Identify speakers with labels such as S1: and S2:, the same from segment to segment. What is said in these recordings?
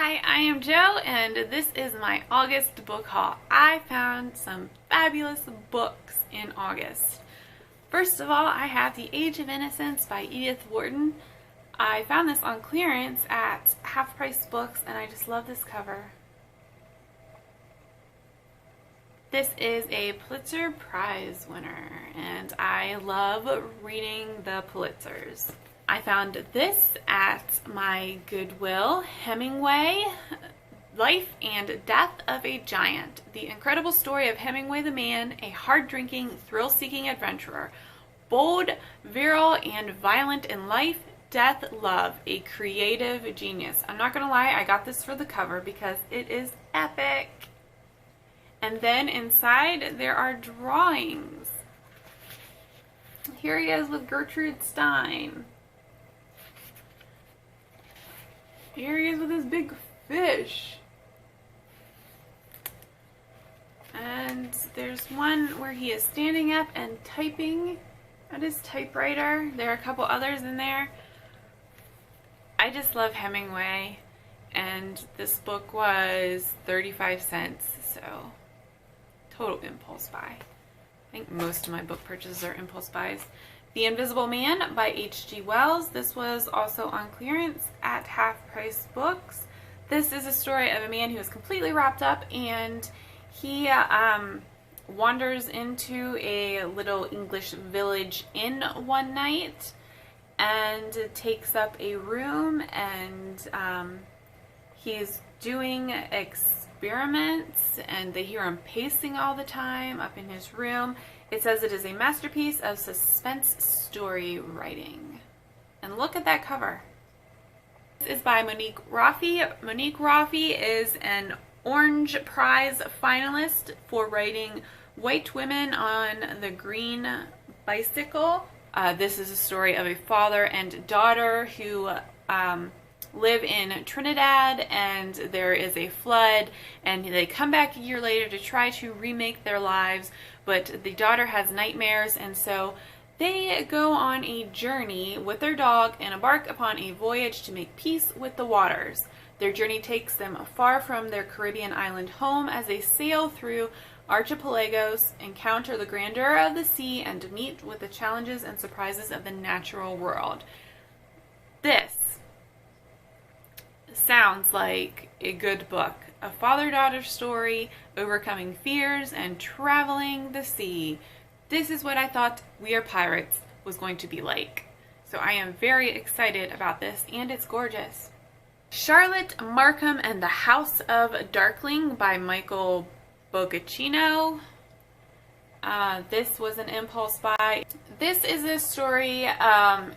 S1: Hi, I am Jo, and this is my August book haul. I found some fabulous books in August. First of all, I have The Age of Innocence by Edith Wharton. I found this on clearance at Half Price Books, and I just love this cover. This is a Pulitzer Prize winner, and I love reading the Pulitzers. I found this at my Goodwill, Hemingway, Life and Death of a Giant. The incredible story of Hemingway the man, a hard-drinking, thrill-seeking adventurer. Bold, virile, and violent in life, death, love. A creative genius. I'm not gonna lie, I got this for the cover because it is epic. And then inside there are drawings. Here he is with Gertrude Stein. Here he is with his big fish. And there's one where he is standing up and typing at his typewriter. There are a couple others in there. I just love Hemingway, and this book was 35 cents, so total impulse buy. I think most of my book purchases are impulse buys. The Invisible Man by H.G. Wells. This was also on clearance at Half Price Books. This is a story of a man who is completely wrapped up, and he wanders into a little English village inn one night and takes up a room, and he's doing experiments, and they hear him pacing all the time up in his room. It says it is a masterpiece of suspense story writing. And look at that cover. This is by Monique Rafi. Monique Rafi is an Orange Prize finalist for writing White Women on the Green Bicycle. This is a story of a father and daughter who live in Trinidad, and there is a flood, and they come back a year later to try to remake their lives, but the daughter has nightmares, and so they go on a journey with their dog and embark upon a voyage to make peace with the waters. Their journey takes them far from their Caribbean island home as they sail through archipelagos, encounter the grandeur of the sea, and meet with the challenges and surprises of the natural world. This sounds like a good book. A father-daughter story, overcoming fears, and traveling the sea. This is what I thought We Are Pirates was going to be like. So I am very excited about this, and it's gorgeous. Charlotte Markham and the House of Darkling by Michael Bogaccino. This was an impulse buy. This is a story,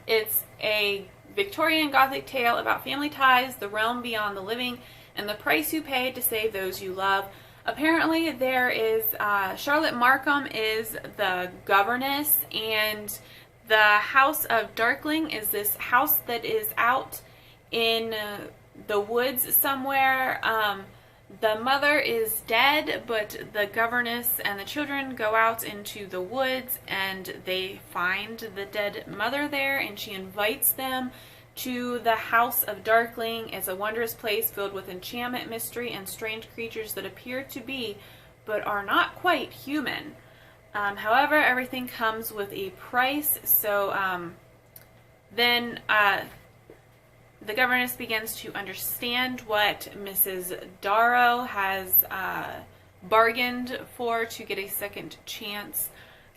S1: it's a Victorian Gothic tale about family ties, the realm beyond the living, and the price you pay to save those you love. Apparently there is, Charlotte Markham is the governess, and the House of Darkling is this house that is out in the woods somewhere. The mother is dead, but the governess and the children go out into the woods, and they find the dead mother there, and she invites them to the House of Darkling. It's a wondrous place filled with enchantment, mystery, and strange creatures that appear to be, but are not quite human. However, everything comes with a price, so then the governess begins to understand what Mrs. Darrow has bargained for to get a second chance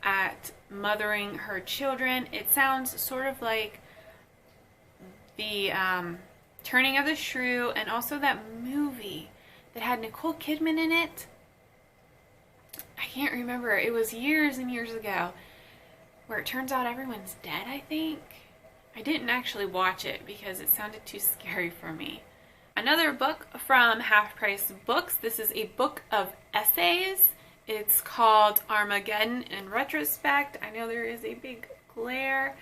S1: at mothering her children. It sounds sort of like the Turning of the Shrew, and also that movie that had Nicole Kidman in it. I can't remember. It was years and years ago, where it turns out everyone's dead, I think. I didn't actually watch it because it sounded too scary for me. Another book from Half Price Books. This is a book of essays. It's called Armageddon in Retrospect. I know there is a big glare,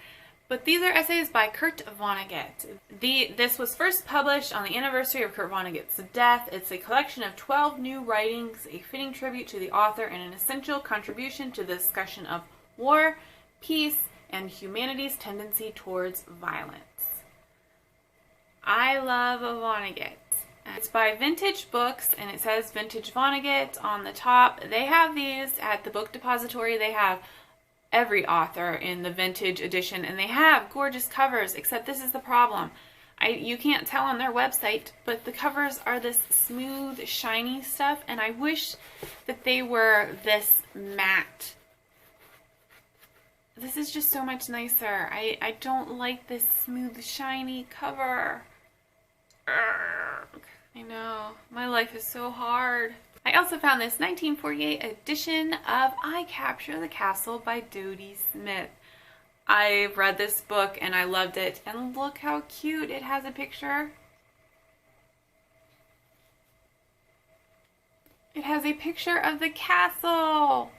S1: but these are essays by Kurt Vonnegut. This was first published on the anniversary of Kurt Vonnegut's death. It's a collection of 12 new writings, a fitting tribute to the author, and an essential contribution to the discussion of war, peace, and humanity's tendency towards violence. I love Vonnegut. It's by Vintage Books, and it says Vintage Vonnegut on the top. They have these at the Book Depository. They have every author in the vintage edition, and they have gorgeous covers, except this is the problem. You can't tell on their website, but the covers are this smooth, shiny stuff, and I wish that they were this matte. This is just so much nicer. I don't like this smooth, shiny cover. Urgh. I know. My life is so hard. I also found this 1948 edition of I Capture the Castle by Dodie Smith. I've read this book and I loved it. And look how cute it has a picture. It has a picture of the castle.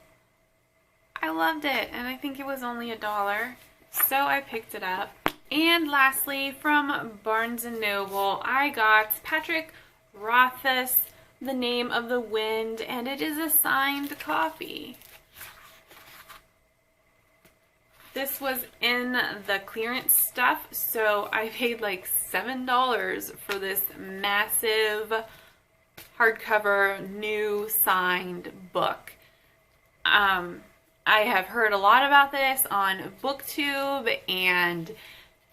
S1: I loved it, and I think it was only $1, so I picked it up. And lastly, from Barnes & Noble, I got Patrick Rothfuss, The Name of the Wind, and it is a signed copy. This was in the clearance stuff, so I paid like $7 for this massive hardcover, new signed book. I have heard a lot about this on BookTube, and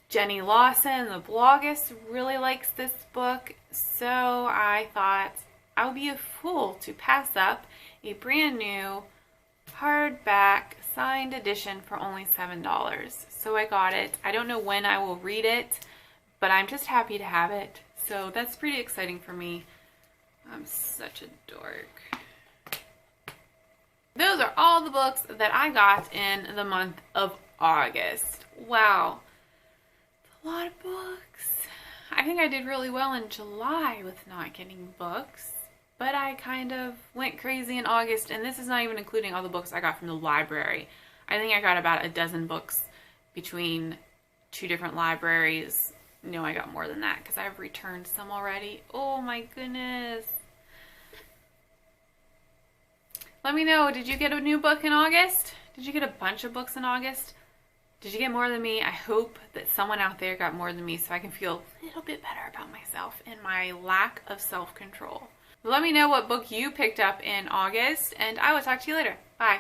S1: Jenny Lawson, the bloggist, really likes this book, so I thought I would be a fool to pass up a brand new hardback signed edition for only $7. So I got it. I don't know when I will read it, but I'm just happy to have it. So that's pretty exciting for me. I'm such a dork. Those are all the books that I got in the month of August. Wow. A lot of books. I think I did really well in July with not getting books, but I kind of went crazy in August, and this is not even including all the books I got from the library. I think I got about a dozen books between 2 different libraries. No, I got more than that because I've returned some already. Oh my goodness. Let me know, did you get a new book in August? Did you get a bunch of books in August? Did you get more than me? I hope that someone out there got more than me so I can feel a little bit better about myself and my lack of self-control. Let me know what book you picked up in August, and I will talk to you later. Bye.